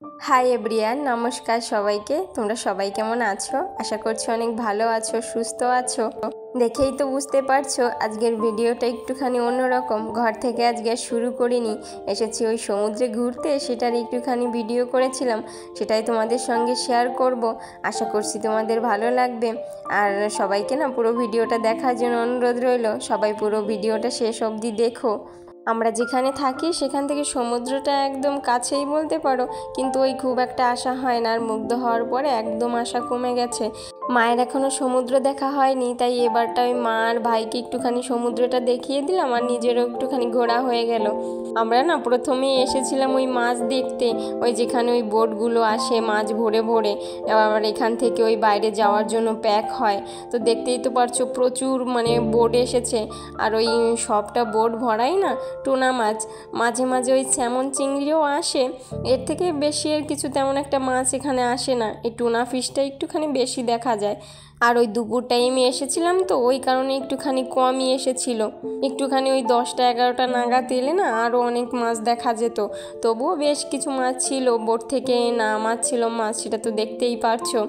Hi everyone, নমস্কার সবাইকে। তোমরা সবাই কেমন আছো? আশা করছি অনেক ভালো আছো, সুস্থ আছো। দেখেই তো বুঝতে পারছো আজকের ভিডিওটা একটুখানি অন্যরকম। ঘর থেকে আজকে শুরু করিনি, এসেছি ওই সমুদ্রে ঘুরতে, সেটার একটুখানি ভিডিও করেছিলাম, সেটাই তোমাদের সঙ্গে শেয়ার করব। আশা করছি তোমাদের ভালো লাগবে। আর সবাইকে না পুরো ভিডিওটা দেখার জন্য অনুরোধ রইল, সবাই পুরো ভিডিওটা শেষ অবধি দেখো। আমরা যেখানে থাকি সেখান থেকে সমুদ্রটা একদম কাছেই বলতে পারো, কিন্তু ওই খুব একটা আশা হয় না। আর মুগ্ধ হওয়ার পরে একদম আশা কমে গেছে। মায়ের এখনও সমুদ্র দেখা হয়নি, তাই এবারটা ওই মা আর ভাইকে একটুখানি সমুদ্রটা দেখিয়ে দিলাম, আর নিজেরও একটুখানি ঘোরা হয়ে গেল। আমরা না প্রথমেই এসেছিলাম ওই মাছ দেখতে, ওই যেখানে ওই বোটগুলো আসে মাছ ভরে ভরে, আবার এখান থেকে ওই বাইরে যাওয়ার জন্য প্যাক হয়। তো দেখতেই তো পারছো প্রচুর বোট এসেছে, আর ওই সবটা বোট ভরাই না টুনা মাছ। মাঝে মাঝে ওই স্যামন চিংড়িও আসে, এর থেকে বেশি আর কিছু তেমন একটা মাছ এখানে আসে না। এই টুনা ফিশটা একটুখানি বেশি দেখা যায়। আর ওই দুপুর টাইমে এসেছিলাম তো ওই কারণে একটুখানি কমই এসেছিল। একটুখানি ওই 10টা-11টা নাগাদ এলে না আরও অনেক মাছ দেখা যেত। তবুও বেশ কিছু মাছ ছিল, বোট থেকে নামাচ্ছিল মাছ, সেটা তো দেখতেই পারছো।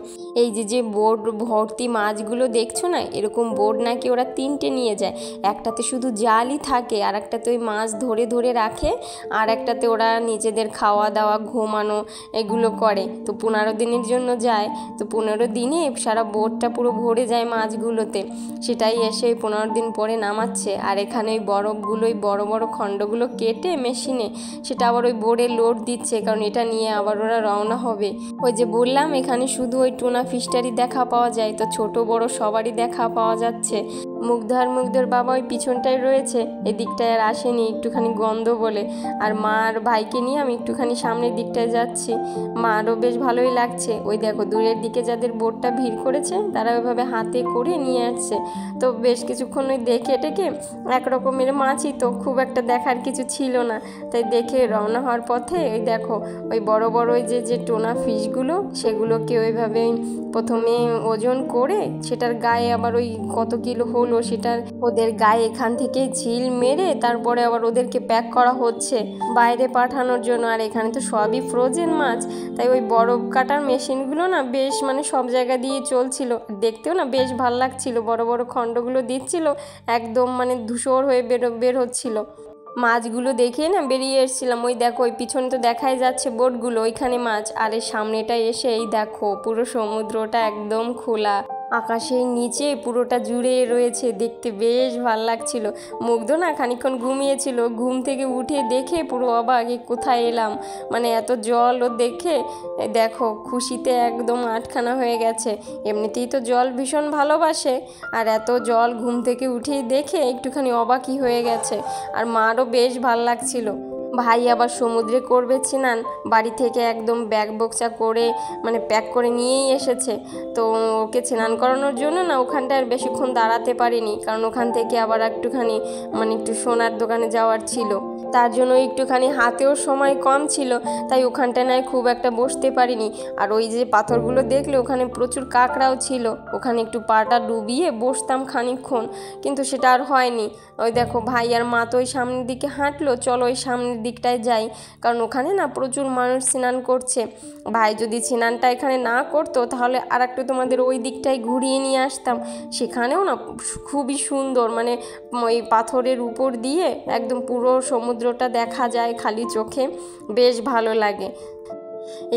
এই যে বোট ভর্তি মাছগুলো দেখছো না, এরকম বোট নাকি ওরা 3টে নিয়ে যায়। একটাতে শুধু জালই থাকে, আর একটাতে ওই মাছ ধরে ধরে রাখে, আর একটাতে ওরা নিজেদের খাওয়া দাওয়া ঘুমানো এগুলো করে। তো 15 দিনের জন্য যায়, তো 15 দিনে সারা বোটটা পুরো ভরে যায় মাছগুলোতে। সেটাই এসে 15 দিন পরে নামাচ্ছে। আর এখানে ওই বরফগুলো, ওই বড় বড় খণ্ডগুলো কেটে মেশিনে সেটা আবার ওই বোর্ডে লোড দিচ্ছে, কারণ এটা নিয়ে আবার ওরা রওনা হবে। ওই যে বললাম এখানে শুধু ওই টুনা ফিশটারই দেখা পাওয়া যায়, তো ছোট বড় সবারই দেখা পাওয়া যাচ্ছে। মুগ্ধর বাবা ওই পিছনটায় রয়েছে, এদিকটায় আর আসেনি, একটুখানি গন্ধ বলে। আর মা আর ভাইকে নিয়ে আমি একটুখানি সামনের দিকটায় যাচ্ছি। মারও বেশ ভালোই লাগছে। ওই দেখো দূরের দিকে যাদের বোটটা ভিড় করেছে তারা ওইভাবে হাতে করে নিয়ে আসছে। তো বেশ কিছুক্ষণ ওই দেখে টেকে, এক রকমের মাছই তো, খুব একটা দেখার কিছু ছিল না, তাই দেখে রওনা হওয়ার পথে ওই দেখো ওই বড় বড় ওই যে টোনা ফিশগুলো, সেগুলোকে ওইভাবে প্রথমে ওজন করে সেটার গায়ে আবার ওই কত কিলো হলো সেটার ওদের গায়ে এখান থেকে ঝিল মেরে তারপরে আবার ওদেরকে প্যাক করা হচ্ছে বাইরে পাঠানোর জন্য। আর এখানে তো সবই ফ্রোজেন মাছ, তাই ওই বরফ কাটার মেশিনগুলো না বেশ সব জায়গা দিয়ে চলছিল। দেখতেও না বেশ ভালো লাগছিল, বড় বড় খণ্ডগুলো দিচ্ছিল, একদম ধূসর হয়ে বের হচ্ছিল। মাছগুলো দেখে না বেরিয়ে এসেছিলাম। ওই দেখো ওই পিছনে তো দেখাই যাচ্ছে বোটগুলো, ওইখানে মাছ। আর এই সামনেটা এসে এই দেখো পুরো সমুদ্রটা একদম খোলা, আকাশের নিচে পুরোটা জুড়ে রয়েছে, দেখতে বেশ ভালো লাগছিল। মুগ্ধ না খানিকক্ষণ ঘুমিয়েছিল, ঘুম থেকে উঠে দেখে পুরো অবাক, কোথায় এলাম, এত জল ও দেখে দেখো খুশিতে একদম আটখানা হয়ে গেছে। এমনিতেই তো জল ভীষণ ভালোবাসে, আর এত জল ঘুম থেকে উঠেই দেখে একটুখানি অবাকই হয়ে গেছে। আর মারও বেশ ভালো লাগছিল। ভাই আবার সমুদ্রে করবে স্নান, বাড়ি থেকে একদম ব্যাগ বক্সা করে প্যাক করে নিয়েই এসেছে। তো ওকে স্নান করানোর জন্য না ওখানটায় আর বেশিক্ষণ দাঁড়াতে পারিনি, কারণ ওখান থেকে আবার একটুখানি একটু সোনার দোকানে যাওয়ার ছিল, তার জন্য একটুখানি হাতেও সময় কম ছিল, তাই ওখানটা নয় খুব একটা বসতে পারিনি। আর ওই যে পাথরগুলো দেখলে ওখানে প্রচুর কাঁকড়াও ছিল, ওখানে একটু পাটা ডুবিয়ে বসতাম খানিকক্ষণ, কিন্তু সেটা আর হয়নি। ওই দেখো ভাই আর মা তো ওই সামনের দিকে হাঁটলো, চলো ওই সামনের দিকটায় যাই, কারণ ওখানে না প্রচুর মানুষ স্নান করছে। ভাই যদি স্নানটা এখানে না করতো তাহলে আর একটু তোমাদের ওই দিকটায় ঘুরিয়ে নিয়ে আসতাম। সেখানেও না খুবই সুন্দর, ওই পাথরের উপর দিয়ে একদম পুরো সমুদ্রটা দেখা যায় খালি চোখে, বেশ ভালো লাগে।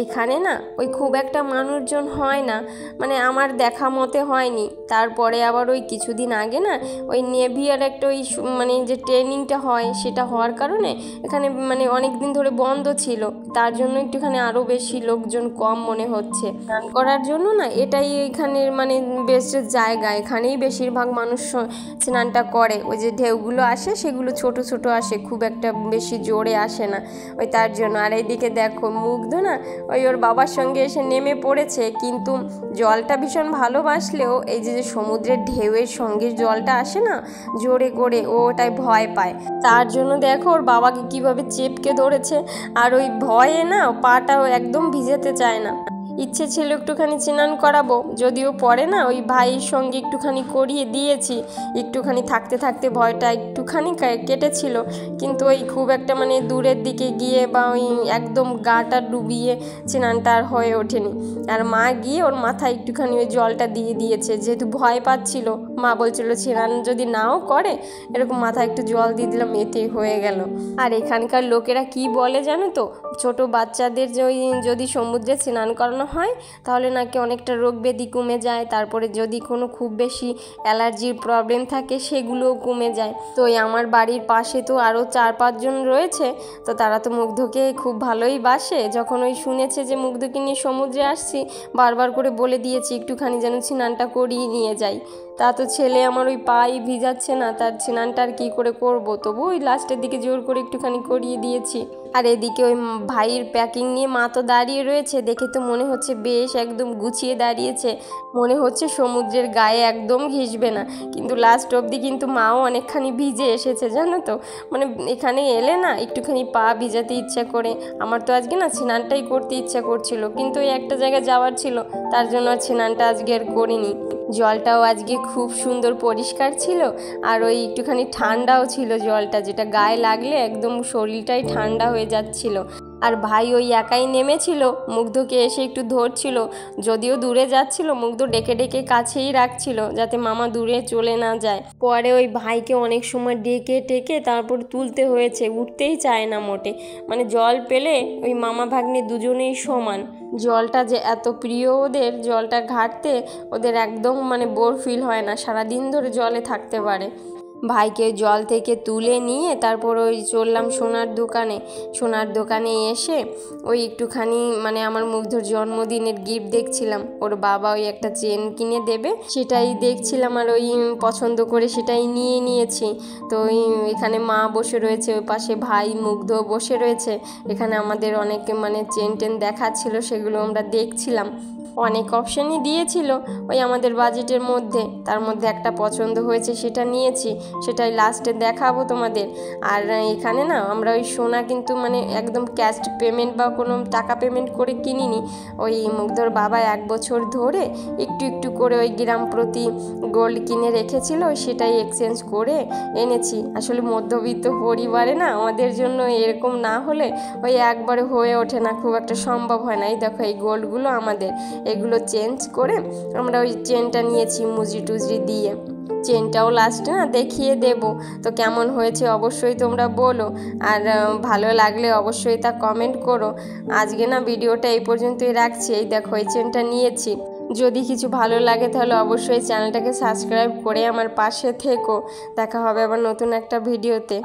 এখানে না ওই খুব একটা মানুষজন হয় না, আমার দেখা মতে হয়নি। তারপরে আবার ওই কিছুদিন আগে না ওই নেভিয়ার একটা ওই যে ট্রেনিংটা হয় সেটা হওয়ার কারণে এখানে অনেক দিন ধরে বন্ধ ছিল, তার জন্য একটুখানি আরও বেশি লোকজন কম মনে হচ্ছে। স্নান করার জন্য না এটাই এখানের বেস্ট জায়গা, এখানেই বেশিরভাগ মানুষ স্নানটা করে। ওই যে ঢেউগুলো আসে সেগুলো ছোট ছোট আসে, খুব একটা বেশি জোরে আসে না, ওই তার জন্য। আর এইদিকে দেখো মুগ্ধ না ওই ওর বাবার সঙ্গে এসে নেমে পড়েছে, কিন্তু জলটা ভীষণ ভালোবাসলেও এই যে সমুদ্রের ঢেউয়ের সঙ্গে জলটা আসে না জোরে করে, ও ওটাই ভয় পায়। তার জন্য দেখো ওর বাবাকে কিভাবে চেপকে ধরেছে, আর ওই ভয়ে না পাটাও একদম ভিজেতে চায় না। ইচ্ছে ছিল একটুখানি স্নান করাবো, যদিও পরে না ওই ভাইয়ের সঙ্গে একটুখানি করিয়ে দিয়েছি। একটুখানি থাকতে থাকতে ভয়টা একটুখানি কেটেছিল, কিন্তু ওই খুব একটা মানে দূরের দিকে গিয়ে বা ওই একদম গাটা ডুবিয়ে স্নানটা আর হয়ে ওঠেনি। আর মা গিয়ে ওর মাথায় একটুখানি ওই জলটা দিয়ে দিয়েছে, যেহেতু ভয় পাচ্ছিল। মা বলছিল স্নান যদি নাও করে এরকম মাথায় একটু জল দিয়ে দিলাম, এতেই হয়ে গেল। আর এখানকার লোকেরা কি বলে জানো তো, ছোট বাচ্চাদের যদি সমুদ্রে স্নান করানো হয় তাহলে নাকি অনেকটা রোগ ব্যাধি কমে যায়, তারপরে যদি কোনো খুব বেশি অ্যালার্জির প্রবলেম থাকে সেগুলোও কমে যায়। তো আমার বাড়ির পাশে তো আরও 4-5 জন রয়েছে, তো তারা তো মুগ্ধকে খুব ভালোই বাসে। যখন ওই শুনেছে যে মুগ্ধকে নিয়ে সমুদ্রে আসছি, বারবার করে বলে দিয়েছি একটুখানি যেন স্নানটা করিয়ে নিয়ে যাই। তা তো ছেলে আমার ওই পাই ভিজাচ্ছে না, তার স্নানটা আর কী করে করবো, তবু ওই লাস্টের দিকে জোর করে একটুখানি করিয়ে দিয়েছি। আর এদিকে ওই ভাইয়ের প্যাকিং নিয়ে মা তো দাঁড়িয়ে রয়েছে, দেখে তো মনে হচ্ছে বেশ একদম গুছিয়ে দাঁড়িয়েছে, মনে হচ্ছে সমুদ্রের গায়ে একদম ঘেঁষবে না। কিন্তু লাস্ট অবধি কিন্তু মাও অনেকখানি ভিজে এসেছে জানো তো। মানে এখানে এলে না একটুখানি পা ভিজাতে ইচ্ছা করে। আমার তো আজকে না স্নানটাই করতে ইচ্ছা করছিল, কিন্তু ওই একটা জায়গায় যাওয়ার ছিল, তার জন্য আর স্নানটা আজকে আর করিনি। জলটাও আজকে খুব সুন্দর পরিষ্কার ছিল, আর ওই একটুখানি ঠান্ডাও ছিল জলটা, যেটা গায়ে লাগলে একদম শরীরটাই ঠান্ডা হয়ে যাচ্ছিল। আর ভাই ওই একাই নেমেছিল, মুগ্ধকে এসে একটু ধরছিল, যদিও দূরে যাচ্ছিল মুগ্ধ ডেকে ডেকে কাছেই রাখছিল যাতে মামা দূরে চলে না যায়। পরে ওই ভাইকে অনেক সময় ডেকে টেকে তারপর তুলতে হয়েছে, উঠতেই চায় না মোটে। মানে জল পেলে ওই মামা ভাগ্নে দুজনেই সমান। জলটা যে এত প্রিয় ওদের, জলটা ঘাটতে ওদের একদম মানে বোর ফিল হয় না, সারাদিন ধরে জলে থাকতে পারে। ভাইকে জল থেকে তুলে নিয়ে তারপর ওই চললাম সোনার দোকানে এসে ওই একটুখানি মানে আমার মুগ্ধর জন্মদিনের গিফট দেখছিলাম। ওর বাবা ওই একটা চেন কিনে দেবে সেটাই দেখছিলাম, আর ওই পছন্দ করে সেটাই নিয়েছি। তো এখানে মা বসে রয়েছে, ওই পাশে ভাই মুগ্ধ বসে রয়েছে। এখানে আমাদের অনেকে মানে চেন দেখাচ্ছিল, সেগুলো আমরা দেখছিলাম। অনেক অপশানই দিয়েছিল ওই আমাদের বাজেটের মধ্যে, তার মধ্যে একটা পছন্দ হয়েছে সেটা নিয়েছি, সেটাই লাস্টে দেখাবো তোমাদের। আর এখানে না আমরা ওই সোনা কিন্তু মানে একদম ক্যাশ পেমেন্ট বা কোনো টাকা পেমেন্ট করে কিনিনি। ওই মুগ্ধর বাবা 1 বছর ধরে একটু একটু করে ওই গ্রাম প্রতি গোল্ড কিনে রেখেছিল, সেটাই এক্সচেঞ্জ করে এনেছি। আসলে মধ্যবিত্ত পরিবারে না আমাদের জন্য এরকম না হলে ওই একবারে হয়ে ওঠে না, খুব একটা সম্ভব হয় না। এই দেখো এই গোল্ডগুলো আমাদের, এগুলো চেঞ্জ করে আমরা ওই চেনটা নিয়েছি মুজরি টুজরি দিয়ে। চেনটাও লাস্টে না দেখিয়ে দেব, তো কেমন হয়েছে অবশ্যই তোমরা বলো, আর ভালো লাগলে অবশ্যই তা কমেন্ট করো। আজকে না ভিডিওটা এই পর্যন্তই রাখছি। এই দেখো এই চেনটা নিয়েছি, যদি কিছু ভালো লাগে তাহলে অবশ্যই চ্যানেলটাকে সাবস্ক্রাইব করে আমার পাশে থেকো। দেখা হবে আবার নতুন একটা ভিডিওতে।